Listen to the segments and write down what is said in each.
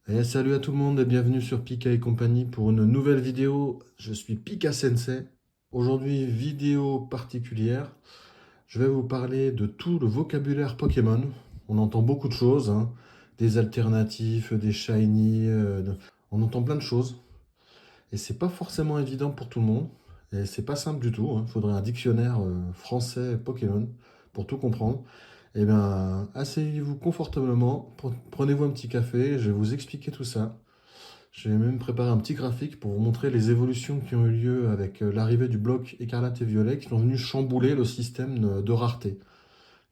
Et salut à tout le monde et bienvenue sur Pika et compagnie pour une nouvelle vidéo. Je suis Pika Sensei. Aujourd'hui, vidéo particulière. Je vais vous parler de tout le vocabulaire Pokémon. On entend beaucoup de choses, hein. Des alternatifs, des shiny, on entend plein de choses. Et c'est pas forcément évident pour tout le monde. Et c'est pas simple du tout, hein. Il faudrait un dictionnaire français Pokémon pour tout comprendre. Eh bien, asseyez-vous confortablement, prenez-vous un petit café, je vais vous expliquer tout ça. J'ai même préparé un petit graphique pour vous montrer les évolutions qui ont eu lieu avec l'arrivée du bloc écarlate et violet qui sont venus chambouler le système de rareté.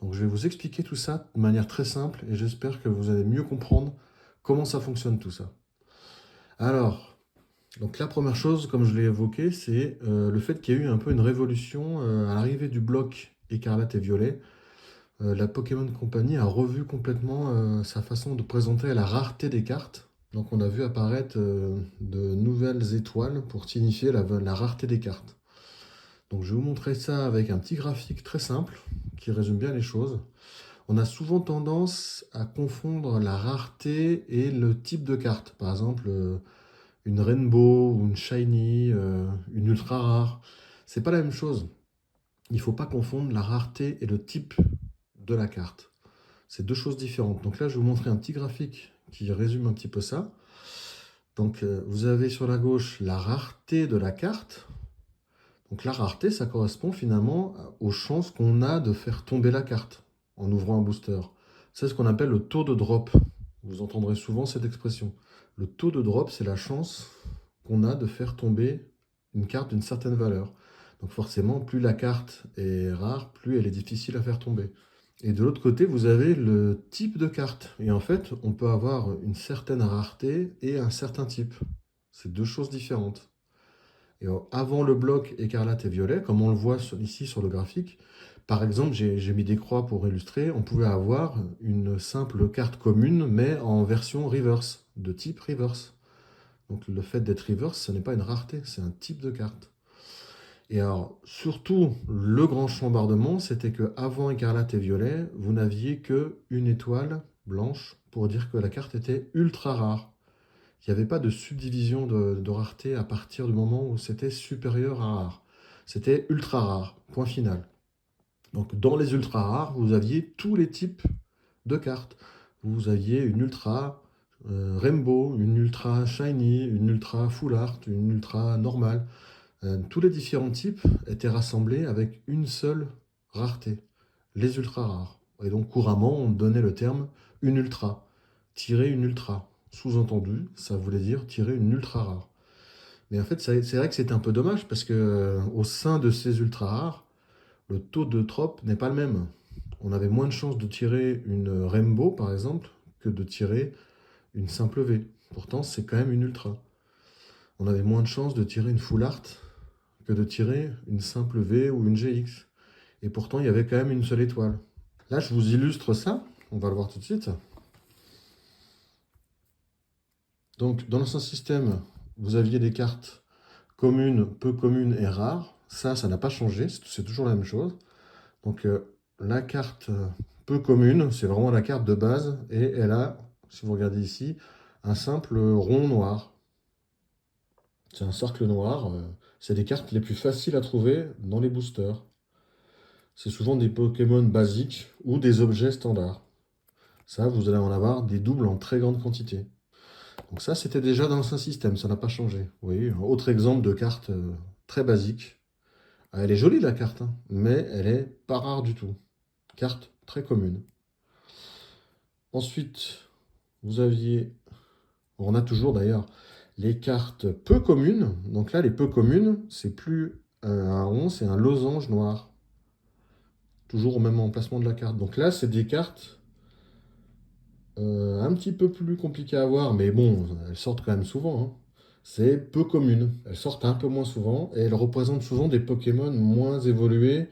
Donc je vais vous expliquer tout ça de manière très simple et j'espère que vous allez mieux comprendre comment ça fonctionne tout ça. Alors, donc la première chose, comme je l'ai évoqué, c'est le fait qu'il y a eu un peu une révolution à l'arrivée du bloc écarlate et violet. La Pokémon Company a revu complètement sa façon de présenter la rareté des cartes. Donc on a vu apparaître de nouvelles étoiles pour signifier la rareté des cartes. Donc je vais vous montrer ça avec un petit graphique très simple qui résume bien les choses. On a souvent tendance à confondre la rareté et le type de carte. Par exemple, une Rainbow ou une Shiny, une Ultra Rare. C'est pas la même chose. Il ne faut pas confondre la rareté et le type de la carte. C'est deux choses différentes. Donc là, je vais vous montrer un petit graphique qui résume un petit peu ça. Donc vous avez sur la gauche la rareté de la carte. Donc la rareté, ça correspond finalement aux chances qu'on a de faire tomber la carte en ouvrant un booster. C'est ce qu'on appelle le taux de drop. Vous entendrez souvent cette expression. Le taux de drop, c'est la chance qu'on a de faire tomber une carte d'une certaine valeur. Donc forcément, plus la carte est rare, plus elle est difficile à faire tomber. Et de l'autre côté, vous avez le type de carte. Et en fait, on peut avoir une certaine rareté et un certain type. C'est deux choses différentes. Et avant le bloc écarlate et violet, comme on le voit ici sur le graphique, par exemple, j'ai mis des croix pour illustrer, on pouvait avoir une simple carte commune, mais en version reverse, de type reverse. Donc le fait d'être reverse, ce n'est pas une rareté, c'est un type de carte. Et alors, surtout, le grand chambardement, c'était que avant écarlate et violet, vous n'aviez que une étoile blanche pour dire que la carte était ultra rare. Il n'y avait pas de subdivision de rareté à partir du moment où c'était supérieur à rare. C'était ultra rare, point final. Donc dans les ultra rares, vous aviez tous les types de cartes. Vous aviez une ultra rainbow, une ultra shiny, une ultra full art, une ultra normale. Tous les différents types étaient rassemblés avec une seule rareté, les ultra rares. Et donc couramment, on donnait le terme une ultra, tirer une ultra. Sous-entendu, ça voulait dire tirer une ultra rare. Mais en fait, c'est vrai que c'est un peu dommage parce que au sein de ces ultra rares, le taux de trop n'est pas le même. On avait moins de chances de tirer une rainbow, par exemple, que de tirer une simple V. Pourtant, c'est quand même une ultra. On avait moins de chances de tirer une full art que de tirer une simple V ou une GX. Et pourtant, il y avait quand même une seule étoile. Là, je vous illustre ça. On va le voir tout de suite. Donc, dans l'ancien système, vous aviez des cartes communes, peu communes et rares. Ça n'a pas changé. C'est toujours la même chose. Donc, la carte peu commune, c'est vraiment la carte de base. Et elle a, si vous regardez ici, un simple rond noir. C'est un cercle noir. C'est des cartes les plus faciles à trouver dans les boosters. C'est souvent des Pokémon basiques ou des objets standards. Ça, vous allez en avoir des doubles en très grande quantité. Donc ça, c'était déjà dans l'ancien système, ça n'a pas changé. Vous voyez, un autre exemple de carte très basique. Ah, elle est jolie la carte, hein, mais elle est pas rare du tout. Carte très commune. Ensuite, vous aviez, on a toujours d'ailleurs, les cartes peu communes. Donc là, les peu communes, c'est plus un rond, c'est un losange noir. Toujours au même emplacement de la carte. Donc là, c'est des cartes un petit peu plus compliquées à voir, mais bon, elles sortent quand même souvent, hein. C'est peu commune. Elles sortent un peu moins souvent et elles représentent souvent des Pokémon moins évolués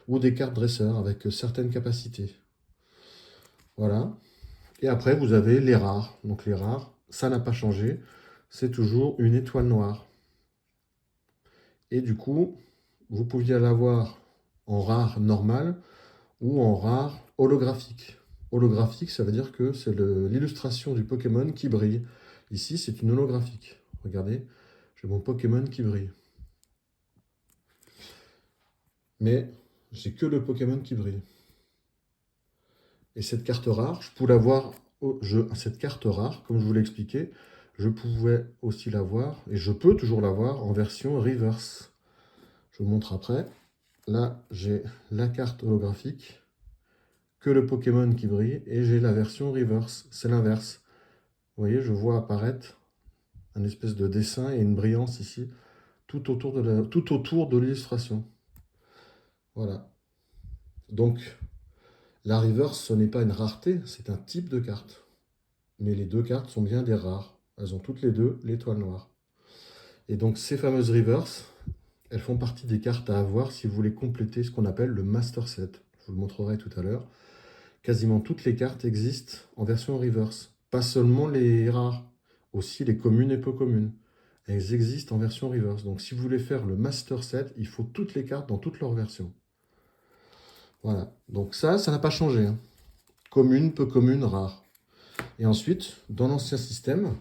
ou des cartes dresseurs avec certaines capacités. Voilà. Et après, vous avez les rares. Donc les rares, ça n'a pas changé. C'est toujours une étoile noire. Et du coup, vous pouviez l'avoir en rare normal ou en rare holographique. Holographique, ça veut dire que c'est l'illustration du Pokémon qui brille. Ici, c'est une holographique. Regardez, j'ai mon Pokémon qui brille. Mais j'ai que le Pokémon qui brille. Et cette carte rare, je pouvais l'avoir au jeu. Cette carte rare, comme je vous l'ai expliqué, je pouvais aussi l'avoir, et je peux toujours l'avoir en version reverse. Je vous montre après. Là, j'ai la carte holographique, que le Pokémon qui brille, et j'ai la version reverse. C'est l'inverse. Vous voyez, je vois apparaître un espèce de dessin et une brillance ici, tout autour de l'illustration. Voilà. Donc, la reverse, ce n'est pas une rareté, c'est un type de carte. Mais les deux cartes sont bien des rares. Elles ont toutes les deux l'étoile noire. Et donc, ces fameuses reverse, elles font partie des cartes à avoir si vous voulez compléter ce qu'on appelle le master set. Je vous le montrerai tout à l'heure. Quasiment toutes les cartes existent en version reverse. Pas seulement les rares, aussi les communes et peu communes. Elles existent en version reverse. Donc si vous voulez faire le master set, il faut toutes les cartes dans toutes leurs versions. Voilà. Donc ça n'a pas changé. Hein. Commune, peu commune, rare. Et ensuite, dans l'ancien système,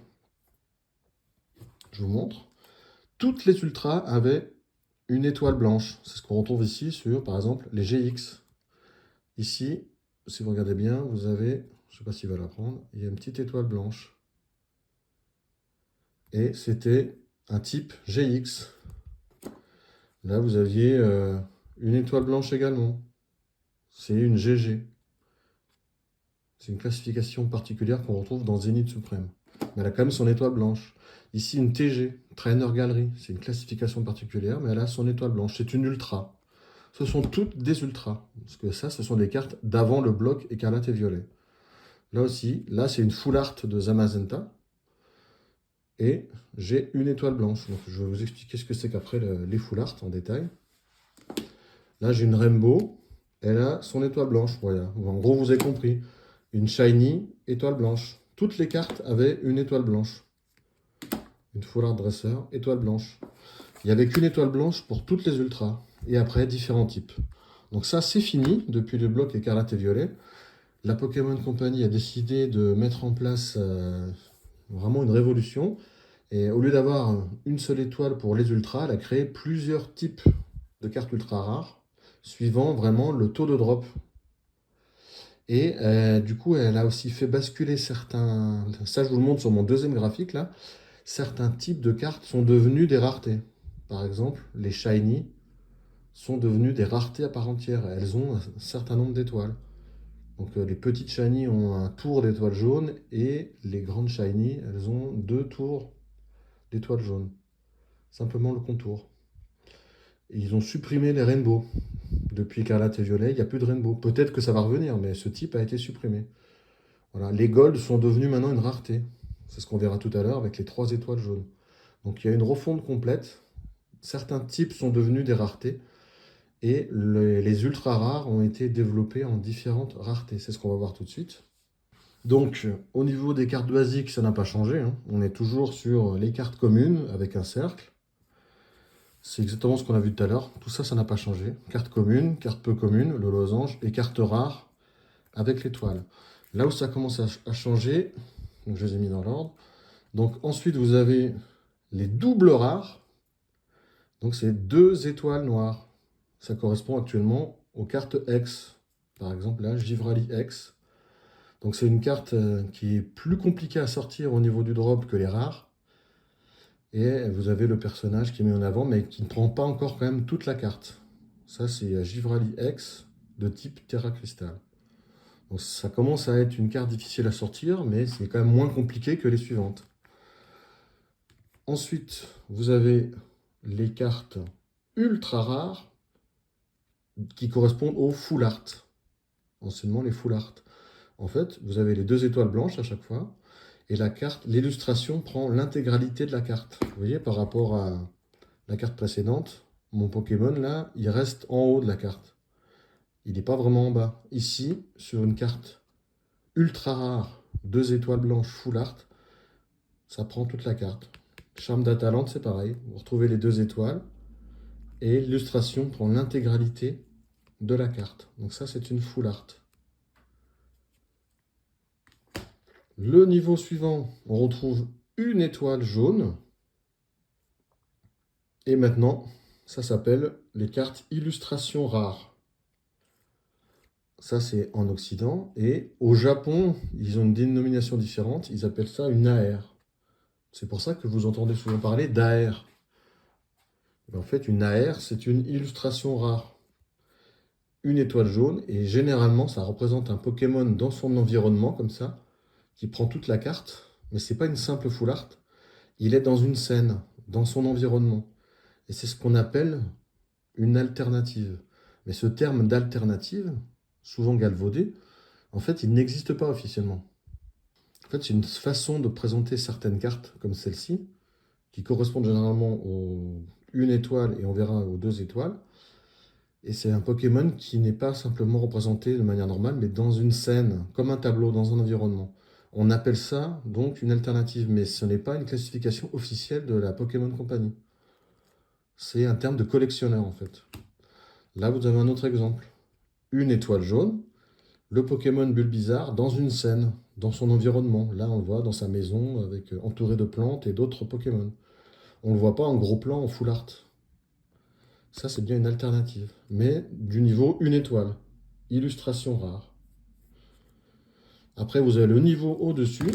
je vous montre, toutes les ultras avaient une étoile blanche. C'est ce qu'on retrouve ici sur, par exemple, les GX. Ici, si vous regardez bien, vous avez, je ne sais pas s'il va la prendre, il y a une petite étoile blanche. Et c'était un type GX. Là, vous aviez une étoile blanche également. C'est une GG. C'est une classification particulière qu'on retrouve dans Zénith Suprême. Mais elle a quand même son étoile blanche. Ici, une TG, Trainer Gallery. C'est une classification particulière, mais elle a son étoile blanche. C'est une ultra. Ce sont toutes des ultras. Parce que ça, ce sont des cartes d'avant le bloc écarlate et violet. Là aussi, là, c'est une full art de Zamazenta. Et j'ai une étoile blanche. Donc, je vais vous expliquer ce que c'est qu'après les full art en détail. Là, j'ai une Rainbow. Elle a son étoile blanche. Voilà. En gros, vous avez compris. Une Shiny, étoile blanche. Toutes les cartes avaient une étoile blanche. Une full art dresser, étoile blanche. Il n'y avait qu'une étoile blanche pour toutes les ultras. Et après, différents types. Donc ça, c'est fini depuis le bloc écarlate et violet. La Pokémon Company a décidé de mettre en place vraiment une révolution. Et au lieu d'avoir une seule étoile pour les ultras, elle a créé plusieurs types de cartes ultra rares, suivant vraiment le taux de drop. Et du coup, elle a aussi fait basculer certains... Ça, je vous le montre sur mon deuxième graphique, là. Certains types de cartes sont devenus des raretés. Par exemple, les Shiny sont devenues des raretés à part entière. Elles ont un certain nombre d'étoiles. Donc les petites Shiny ont un tour d'étoiles jaunes et les grandes Shiny, elles ont 2 tours d'étoiles jaunes. Simplement le contour. Et ils ont supprimé les rainbows. Depuis écarlate et violet, il n'y a plus de rainbow. Peut-être que ça va revenir, mais ce type a été supprimé. Voilà. Les golds sont devenus maintenant une rareté. C'est ce qu'on verra tout à l'heure avec les 3 étoiles jaunes. Donc il y a une refonte complète. Certains types sont devenus des raretés. Et les ultra rares ont été développés en différentes raretés. C'est ce qu'on va voir tout de suite. Donc, au niveau des cartes basiques, ça n'a pas changé. Hein. On est toujours sur les cartes communes avec un cercle. C'est exactement ce qu'on a vu tout à l'heure. Tout ça, ça n'a pas changé. Carte commune, carte peu commune, le losange, et carte rare avec l'étoile. Là où ça commence à changer, donc je les ai mis dans l'ordre. Donc ensuite, vous avez les doubles rares. Donc c'est 2 étoiles noires. Ça correspond actuellement aux cartes X. Par exemple, là, Givrali X. Donc c'est une carte qui est plus compliquée à sortir au niveau du drop que les rares. Et vous avez le personnage qui est mis en avant, mais qui ne prend pas encore quand même toute la carte. Ça, c'est Givrali X de type Terra Crystal. Donc ça commence à être une carte difficile à sortir, mais c'est quand même moins compliqué que les suivantes. Ensuite, vous avez les cartes ultra rares qui correspondent aux full art. Anciennement, les full art. En fait, vous avez les 2 étoiles blanches à chaque fois. Et la carte, l'illustration prend l'intégralité de la carte. Vous voyez, par rapport à la carte précédente, mon Pokémon, là, il reste en haut de la carte. Il n'est pas vraiment en bas. Ici, sur une carte ultra rare, 2 étoiles blanches full art, ça prend toute la carte. Charme d'Atalante, c'est pareil. Vous retrouvez les 2 étoiles. Et l'illustration prend l'intégralité de la carte. Donc ça, c'est une full art. Le niveau suivant, on retrouve une étoile jaune. Et maintenant, ça s'appelle les cartes illustrations rares. Ça, c'est en Occident. Et au Japon, ils ont une dénomination différente. Ils appellent ça une AR. C'est pour ça que vous entendez souvent parler d'AR. En fait, une AR, c'est une illustration rare. Une étoile jaune, et généralement, ça représente un Pokémon dans son environnement, comme ça, qui prend toute la carte. Mais c'est pas une simple full art. Il est dans une scène, dans son environnement. Et c'est ce qu'on appelle une alternative. Mais ce terme d'alternative, souvent galvaudé, en fait, il n'existe pas officiellement. En fait, c'est une façon de présenter certaines cartes, comme celle-ci, qui correspondent généralement aux une étoile et on verra aux 2 étoiles. Et c'est un Pokémon qui n'est pas simplement représenté de manière normale, mais dans une scène, comme un tableau, dans un environnement. On appelle ça donc une alternative, mais ce n'est pas une classification officielle de la Pokémon Company. C'est un terme de collectionneur en fait. Là, vous avez un autre exemple. Une étoile jaune, le Pokémon Bulbizarre dans une scène, dans son environnement. Là, on le voit dans sa maison, avec, entouré de plantes et d'autres Pokémon. On ne le voit pas en gros plan, en full art. Ça, c'est bien une alternative. Mais du niveau une étoile. Illustration rare. Après, vous avez le niveau au-dessus.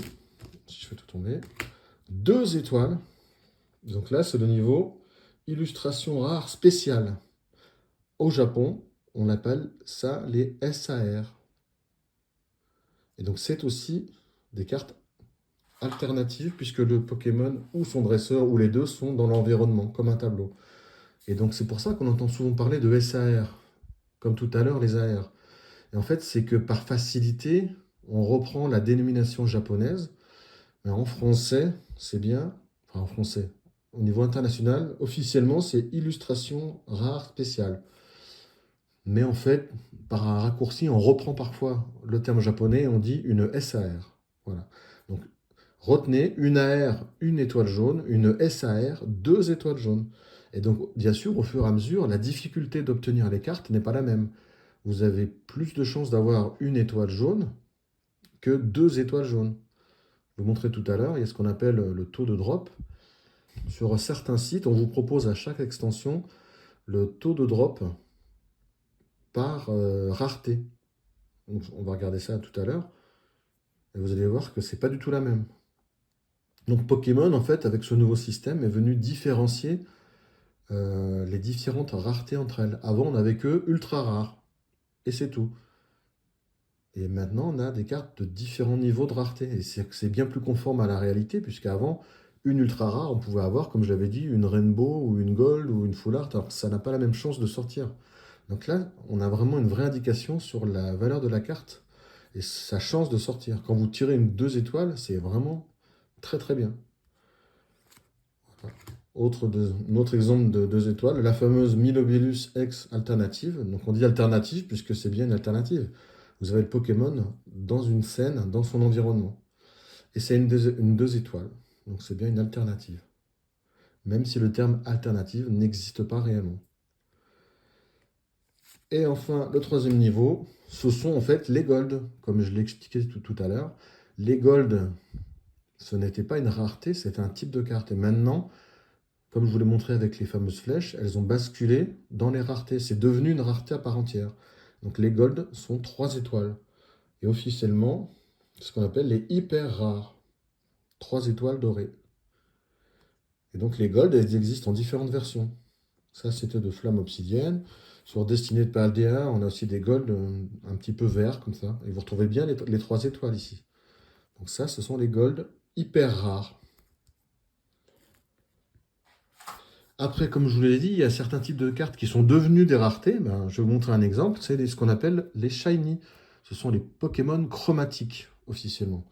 Si je fais tout tomber. 2 étoiles. Donc là, c'est le niveau illustration rare spéciale. Au Japon, on appelle ça les SAR. Et donc, c'est aussi des cartes alternatives puisque le Pokémon ou son dresseur ou les deux sont dans l'environnement, comme un tableau. Et donc, c'est pour ça qu'on entend souvent parler de SAR, comme tout à l'heure, les AR. Et en fait, c'est que par facilité, on reprend la dénomination japonaise, mais en français, c'est bien, enfin en français, au niveau international, officiellement, c'est illustration rare spéciale. Mais en fait, par un raccourci, on reprend parfois le terme japonais et on dit une SAR. Voilà. Donc, retenez une AR, une étoile jaune, une SAR, 2 étoiles jaunes. Et donc, bien sûr, au fur et à mesure, la difficulté d'obtenir les cartes n'est pas la même. Vous avez plus de chances d'avoir une étoile jaune que 2 étoiles jaunes. Je vous montrais tout à l'heure, il y a ce qu'on appelle le taux de drop. Sur certains sites, on vous propose à chaque extension le taux de drop par rareté. Donc, on va regarder ça tout à l'heure. Et vous allez voir que c'est pas du tout la même. Donc Pokémon, en fait, avec ce nouveau système, est venu différencier les différentes raretés entre elles. Avant, on n'avait que ultra rares. Et c'est tout. Et maintenant, on a des cartes de différents niveaux de rareté. Et c'est bien plus conforme à la réalité, puisqu'avant, une ultra rare, on pouvait avoir, comme je l'avais dit, une rainbow ou une gold ou une full art. Alors, ça n'a pas la même chance de sortir. Donc là, on a vraiment une vraie indication sur la valeur de la carte et sa chance de sortir. Quand vous tirez une 2 étoiles, c'est vraiment très très bien. Voilà. Un autre exemple de 2 étoiles, la fameuse Milobilus X alternative. Donc on dit alternative puisque c'est bien une alternative. Vous avez le Pokémon dans une scène, dans son environnement. Et c'est une 2 étoiles. Donc c'est bien une alternative. Même si le terme alternative n'existe pas réellement. Et enfin, le 3e niveau, ce sont en fait les golds. Comme je l'ai expliqué tout à l'heure, les golds, ce n'était pas une rareté, c'était un type de carte. Et maintenant, comme je vous l'ai montré avec les fameuses flèches, elles ont basculé dans les raretés. C'est devenu une rareté à part entière. Donc les golds sont 3 étoiles. Et officiellement, c'est ce qu'on appelle les hyper rares. 3 étoiles dorées. Et donc les golds, elles existent en différentes versions. Ça, c'était de flamme obsidienne. Sur Destinée de Paldea, on a aussi des golds un petit peu verts, comme ça. Et vous retrouvez bien les 3 étoiles ici. Donc ça, ce sont les golds hyper rares. Après, comme je vous l'ai dit, il y a certains types de cartes qui sont devenues des raretés. Ben, je vais vous montrer un exemple. C'est ce qu'on appelle les shiny. Ce sont les Pokémon chromatiques, officiellement.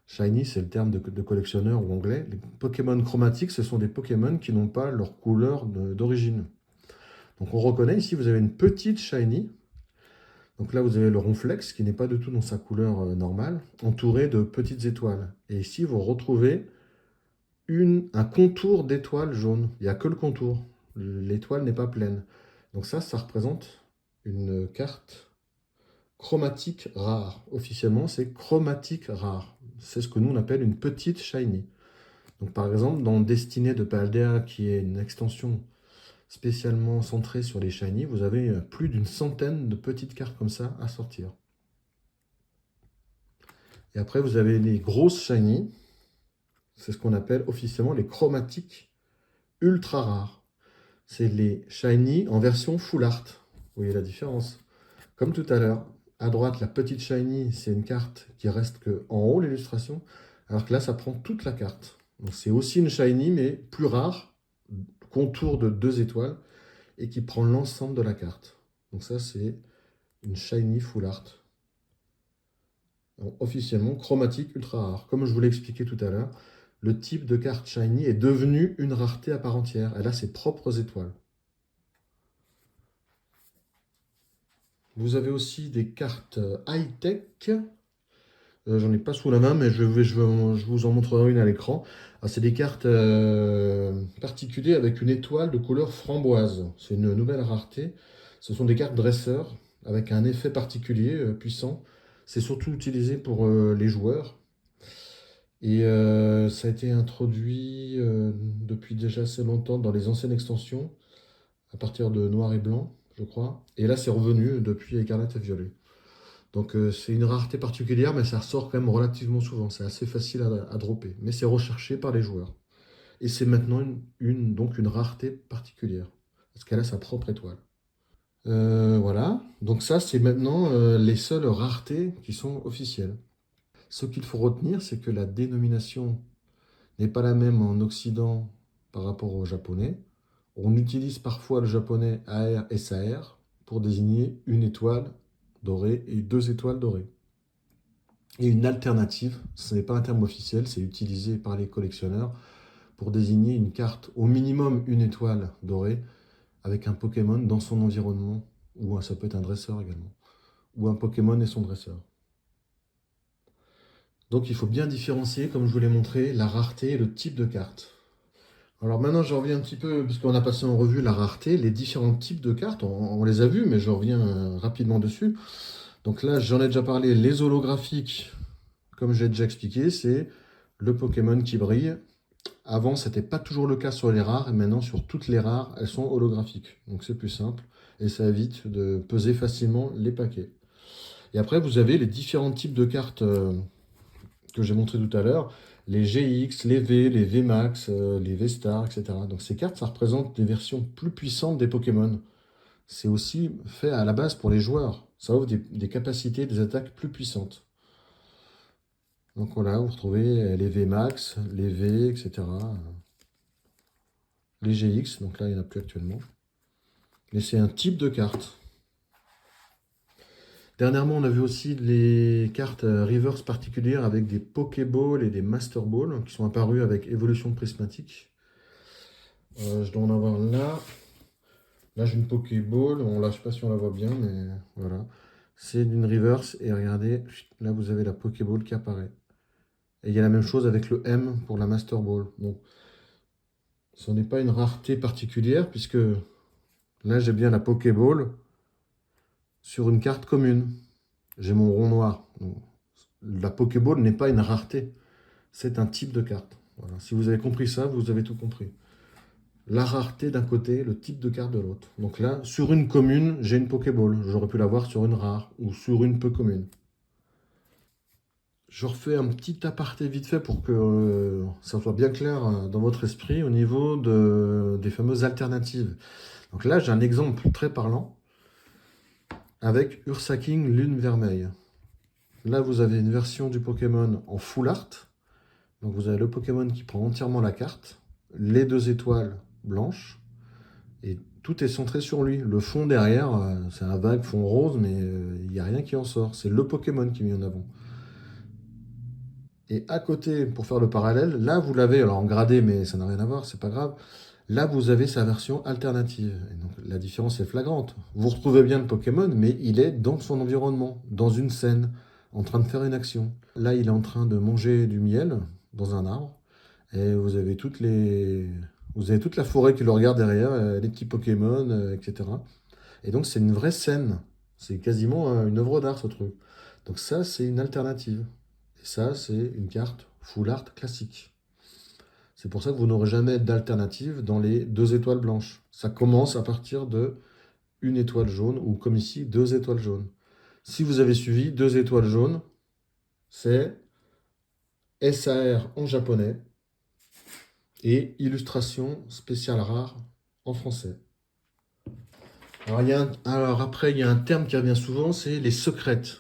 Shiny, c'est le terme de collectionneur ou anglais. Les Pokémon chromatiques, ce sont des Pokémon qui n'ont pas leur couleur d'origine. Donc on reconnaît ici, vous avez une petite shiny. Donc là, vous avez le ronflex qui n'est pas du tout dans sa couleur normale, entouré de petites étoiles. Et ici, vous retrouvez un contour d'étoile jaune. Il n'y a que le contour. L'étoile n'est pas pleine. Donc ça représente une carte chromatique rare. Officiellement, c'est chromatique rare. C'est ce que nous on appelle une petite shiny. Donc par exemple, dans Destinée de Paldea, qui est une extension spécialement centrée sur les shiny, vous avez plus d'une centaine de petites cartes comme ça à sortir. Et après, vous avez les grosses shiny, c'est ce qu'on appelle officiellement les chromatiques ultra rares. C'est les shiny en version full art. Vous voyez la différence? Comme tout à l'heure, à droite, la petite shiny, c'est une carte qui reste que en haut l'illustration, alors que là, ça prend toute la carte. Donc c'est aussi une shiny, mais plus rare, contour de 2 étoiles, et qui prend l'ensemble de la carte. Donc ça, c'est une shiny full art. Donc, officiellement, chromatique ultra rare. Comme je vous l'ai expliqué tout à l'heure, le type de carte shiny est devenu une rareté à part entière. Elle a ses propres étoiles. Vous avez aussi des cartes high-tech. J'en ai pas sous la main, mais je vous en montrerai une à l'écran. C'est des cartes particulières avec une étoile de couleur framboise. C'est une nouvelle rareté. Ce sont des cartes dresseurs avec un effet particulier, puissant. C'est surtout utilisé pour les joueurs. Et ça a été introduit depuis déjà assez longtemps dans les anciennes extensions, à partir de noir et blanc, je crois. Et là, c'est revenu depuis écarlate et violet. Donc c'est une rareté particulière, mais ça ressort quand même relativement souvent. C'est assez facile à dropper, mais c'est recherché par les joueurs. Et c'est maintenant donc une rareté particulière, parce qu'elle a sa propre étoile. Voilà, donc ça c'est maintenant les seules raretés qui sont officielles. Ce qu'il faut retenir, c'est que la dénomination n'est pas la même en Occident par rapport au japonais. On utilise parfois le japonais AR et SAR pour désigner une étoile dorée et 2 étoiles dorées. Et une alternative, ce n'est pas un terme officiel, c'est utilisé par les collectionneurs pour désigner une carte au minimum une étoile dorée avec un Pokémon dans son environnement, ou ça peut être un dresseur également, ou un Pokémon et son dresseur. Donc il faut bien différencier, comme je vous l'ai montré, la rareté et le type de carte. Alors maintenant je reviens un petit peu, parce qu'on a passé en revue la rareté, les différents types de cartes, on les a vus, mais je reviens rapidement dessus. Donc là j'en ai déjà parlé, les holographiques, comme j'ai déjà expliqué, c'est le Pokémon qui brille. Avant, ce n'était pas toujours le cas sur les rares, et maintenant sur toutes les rares, elles sont holographiques. Donc c'est plus simple, et ça évite de peser facilement les paquets. Et après, vous avez les différents types de cartes que j'ai montré tout à l'heure, les GX, les V, les VMAX, les V-Star, etc. Donc ces cartes, ça représente des versions plus puissantes des Pokémon. C'est aussi fait à la base pour les joueurs. Ça offre des capacités, des attaques plus puissantes. Donc voilà, vous retrouvez les VMAX, les V, etc. Les GX, donc là il n'y en a plus actuellement. Mais c'est un type de carte. Dernièrement, on a vu aussi les cartes reverse particulières avec des Pokéballs et des Master Balls qui sont apparus avec évolution prismatique. Je dois en avoir là. Là, j'ai une Pokéball. Bon, là, je ne sais pas si on la voit bien, mais voilà. C'est d'une reverse. Et regardez, là, vous avez la Pokéball qui apparaît. Et il y a la même chose avec le M pour la Master Ball. Donc, ce n'est pas une rareté particulière, puisque là, j'ai bien la Pokéball sur une carte commune. J'ai mon rond noir. Donc, la Pokéball n'est pas une rareté. C'est un type de carte. Voilà. Si vous avez compris ça, vous avez tout compris. La rareté d'un côté, le type de carte de l'autre. Donc là, sur une commune, j'ai une Pokéball. J'aurais pu l'avoir sur une rare ou sur une peu commune. Je refais un petit aparté vite fait pour que ça soit bien clair dans votre esprit au niveau des fameuses alternatives. Donc là, j'ai un exemple très parlant avec Ursaking Lune Vermeille. Là, vous avez une version du Pokémon en full art. Donc vous avez le Pokémon qui prend entièrement la carte, les 2 étoiles blanches, et tout est centré sur lui. Le fond derrière, c'est un vague fond rose, mais il n'y a rien qui en sort. C'est le Pokémon qui est mis en avant. Et à côté, pour faire le parallèle, là vous l'avez, alors en gradé, mais ça n'a rien à voir, c'est pas grave. Là vous avez sa version alternative. Et donc la différence est flagrante. Vous retrouvez bien le Pokémon, mais il est dans son environnement, dans une scène, en train de faire une action. Là il est en train de manger du miel dans un arbre. Et vous avez toute la forêt qui le regarde derrière, les petits Pokémon, etc. Et donc c'est une vraie scène. C'est quasiment une œuvre d'art ce truc. Donc ça c'est une alternative. Et ça c'est une carte full art classique. C'est pour ça que vous n'aurez jamais d'alternative dans les 2 étoiles blanches. Ça commence à partir de une étoile jaune, ou comme ici, 2 étoiles jaunes. Si vous avez suivi, 2 étoiles jaunes, c'est SAR en japonais et illustration spéciale rare en français. Alors après, il y a un terme qui revient souvent, c'est les secrètes.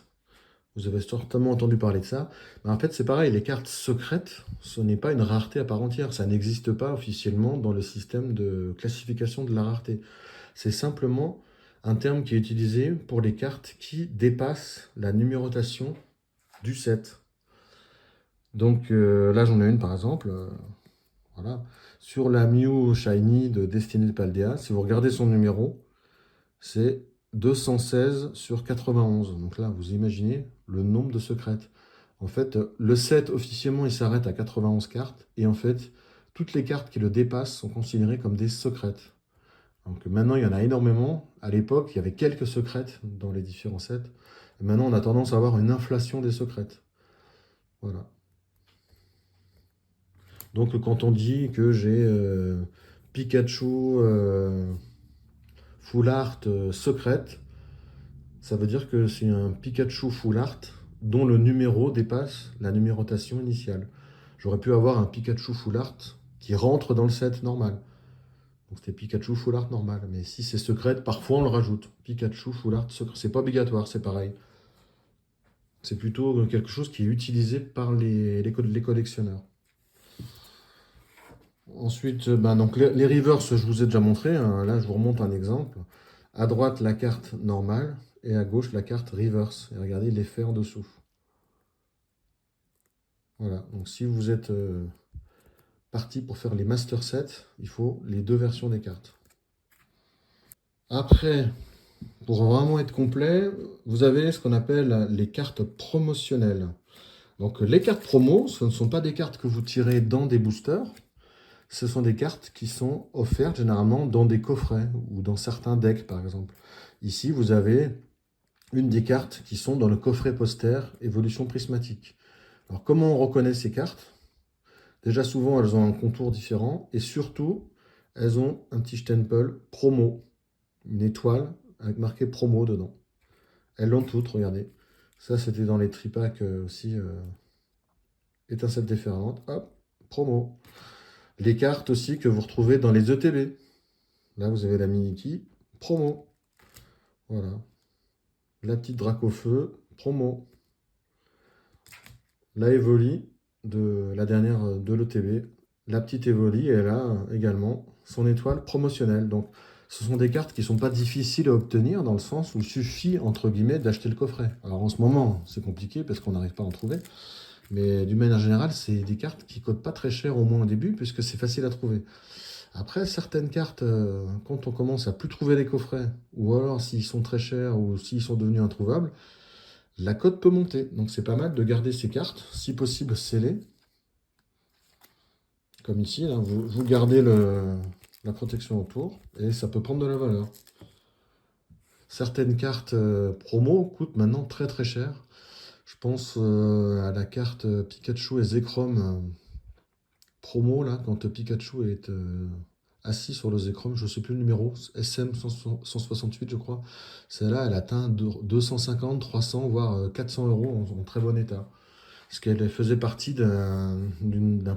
Vous avez certainement entendu parler de ça. Mais en fait, c'est pareil, les cartes secrètes, ce n'est pas une rareté à part entière. Ça n'existe pas officiellement dans le système de classification de la rareté. C'est simplement un terme qui est utilisé pour les cartes qui dépassent la numérotation du set. Donc là, j'en ai une par exemple. Voilà. Sur la Mew Shiny de Destiny de Paldea, si vous regardez son numéro, c'est 216 sur 91. Donc là, vous imaginez le nombre de secrètes. En fait, le set, officiellement, il s'arrête à 91 cartes. Et en fait, toutes les cartes qui le dépassent sont considérées comme des secrètes. Donc maintenant, il y en a énormément. À l'époque, il y avait quelques secrètes dans les différents sets. Et maintenant, on a tendance à avoir une inflation des secrètes. Voilà. Donc quand on dit que j'ai Pikachu Full Art secrète, ça veut dire que c'est un Pikachu Full Art dont le numéro dépasse la numérotation initiale. J'aurais pu avoir un Pikachu Full Art qui rentre dans le set normal. Donc c'était Pikachu Full Art normal. Mais si c'est secrète, parfois on le rajoute. Pikachu Full Art secret. C'est pas obligatoire, c'est pareil. C'est plutôt quelque chose qui est utilisé par les collectionneurs. Ensuite, donc les reverse, je vous ai déjà montré. Hein. Là, je vous remonte un exemple. À droite, la carte normale et à gauche, la carte reverse. Et regardez l'effet en dessous. Voilà. Donc, si vous êtes parti pour faire les master sets, il faut les 2 versions des cartes. Après, pour vraiment être complet, vous avez ce qu'on appelle les cartes promotionnelles. Donc, les cartes promo, ce ne sont pas des cartes que vous tirez dans des boosters. Ce sont des cartes qui sont offertes généralement dans des coffrets ou dans certains decks, par exemple. Ici, vous avez une des cartes qui sont dans le coffret poster évolution prismatique. Alors, comment on reconnaît ces cartes? Déjà, souvent, elles ont un contour différent et surtout, elles ont un petit stempel promo, une étoile avec marqué promo dedans. Elles l'ont toutes, regardez. Ça, c'était dans les tripacks aussi, étincelles différentes. Hop, promo. Les cartes aussi que vous retrouvez dans les ETB. Là, vous avez la Miniki, promo. Voilà. La petite Dracofeu, promo. La Evoli, de la dernière de l'ETB. La petite Evoli, elle a également son étoile promotionnelle. Donc, ce sont des cartes qui ne sont pas difficiles à obtenir dans le sens où il suffit, entre guillemets, d'acheter le coffret. Alors, en ce moment, c'est compliqué parce qu'on n'arrive pas à en trouver. Mais d'une manière générale, c'est des cartes qui ne coûtent pas très cher au moins au début, puisque c'est facile à trouver. Après, certaines cartes, quand on commence à plus trouver les coffrets, ou alors s'ils sont très chers, ou s'ils sont devenus introuvables, la cote peut monter. Donc c'est pas mal de garder ces cartes, si possible scellées. Comme ici, là, vous gardez la protection autour, et ça peut prendre de la valeur. Certaines cartes promo coûtent maintenant très très cher. Je pense à la carte Pikachu et Zekrom promo, là, quand Pikachu est assis sur le Zekrom, je ne sais plus le numéro, SM 168, je crois. Celle-là, elle atteint 250, 300, voire 400 euros en très bon état. Parce qu'elle faisait partie d'un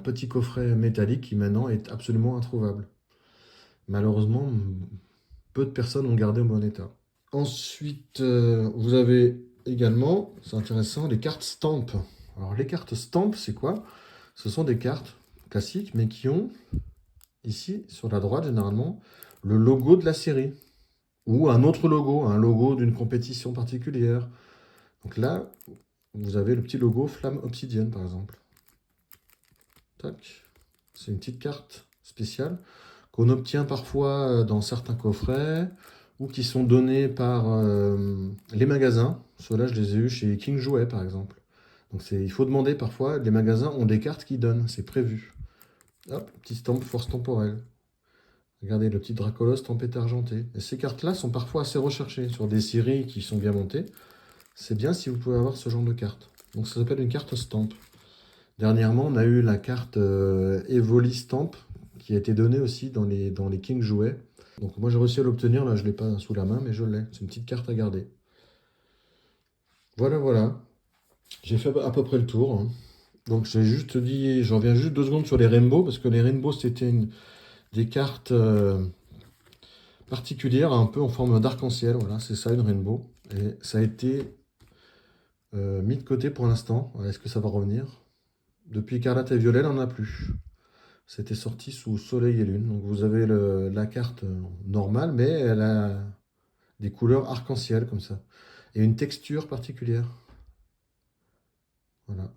petit coffret métallique qui maintenant est absolument introuvable. Malheureusement, peu de personnes ont gardé en bon état. Ensuite, vous avez également, c'est intéressant, les cartes Stamp. Alors les cartes Stamp, c'est quoi? Ce sont des cartes classiques, mais qui ont, ici, sur la droite, généralement, le logo de la série. Ou un autre logo, un logo d'une compétition particulière. Donc là, vous avez le petit logo Flamme Obsidienne, par exemple. Tac. C'est une petite carte spéciale qu'on obtient parfois dans certains coffrets ou qui sont donnés par les magasins. Ceux-là, je les ai eus chez King Jouet, par exemple. Donc il faut demander parfois, les magasins ont des cartes qui donnent, c'est prévu. Hop, petit stamp force temporelle. Regardez le petit Dracolos tempête argentée. Et ces cartes-là sont parfois assez recherchées sur des séries qui sont bien montées. C'est bien si vous pouvez avoir ce genre de carte. Donc ça s'appelle une carte stamp. Dernièrement, on a eu la carte Evoli Stamp qui a été donnée aussi dans les King Jouets. Donc moi j'ai réussi à l'obtenir, là je ne l'ai pas sous la main, mais je l'ai. C'est une petite carte à garder. Voilà, voilà. J'ai fait à peu près le tour, hein. Donc j'ai juste dit, j'en reviens juste 2 secondes sur les Rainbow, parce que les Rainbow c'était des cartes particulières, un peu en forme d'arc-en-ciel. Voilà, c'est ça une Rainbow. Et ça a été mis de côté pour l'instant. Voilà, est-ce que ça va revenir? Depuis Écarlate et Violet, on n'en a plus. C'était sorti sous Soleil et Lune. Donc vous avez la carte normale, mais elle a des couleurs arc-en-ciel comme ça. Et une texture particulière. Voilà.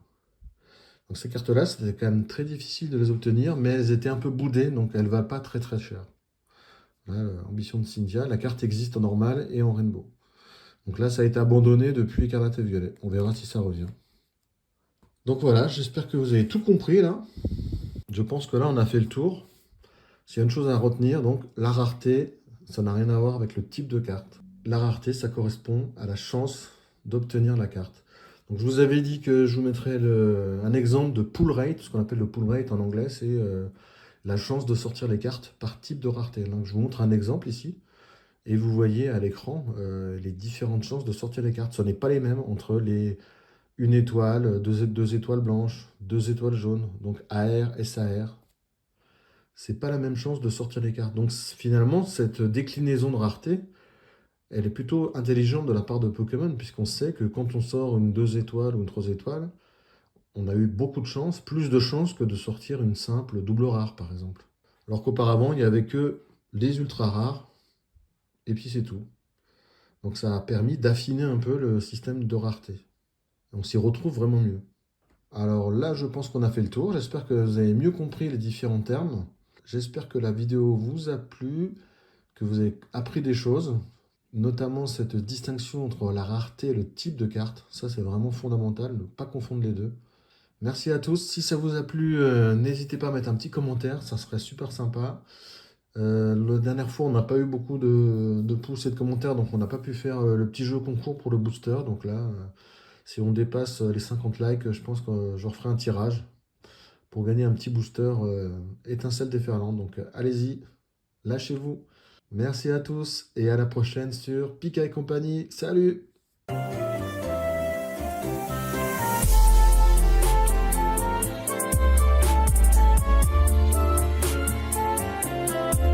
Donc ces cartes-là, c'était quand même très difficile de les obtenir, mais elles étaient un peu boudées, donc elles ne valent pas très très cher. Là, Ambition de Cynthia, la carte existe en normal et en rainbow. Donc là, ça a été abandonné depuis Écarlate et Violet. On verra si ça revient. Donc voilà, j'espère que vous avez tout compris là. Je pense que là, on a fait le tour. S'il y a une chose à retenir, donc la rareté, ça n'a rien à voir avec le type de carte. La rareté, ça correspond à la chance d'obtenir la carte. Donc je vous avais dit que je vous mettrais un exemple de pull rate, ce qu'on appelle le pull rate en anglais, c'est la chance de sortir les cartes par type de rareté. Donc je vous montre un exemple ici, et vous voyez à l'écran les différentes chances de sortir les cartes. Ce n'est pas les mêmes entre une étoile, deux étoiles blanches, 2 étoiles jaunes, donc AR, SAR. C'est pas la même chance de sortir les cartes. Donc finalement, cette déclinaison de rareté, elle est plutôt intelligente de la part de Pokémon, puisqu'on sait que quand on sort une 2 étoiles ou une 3 étoiles, on a eu beaucoup de chance, plus de chances que de sortir une simple double rare, par exemple. Alors qu'auparavant, il n'y avait que les ultra rares, et puis c'est tout. Donc ça a permis d'affiner un peu le système de rareté. On s'y retrouve vraiment mieux. Alors là, je pense qu'on a fait le tour. J'espère que vous avez mieux compris les différents termes. J'espère que la vidéo vous a plu, que vous avez appris des choses, notamment cette distinction entre la rareté et le type de carte. Ça, c'est vraiment fondamental, ne pas confondre les deux. Merci à tous. Si ça vous a plu, n'hésitez pas à mettre un petit commentaire, ça serait super sympa. La dernière fois, on n'a pas eu beaucoup de pouces et de commentaires, donc on n'a pas pu faire le petit jeu concours pour le booster. Donc là, si on dépasse les 50 likes, je pense que je referai un tirage pour gagner un petit booster étincelle déferlante. Donc allez-y, lâchez-vous. Merci à tous et à la prochaine sur Pika et compagnie. Salut!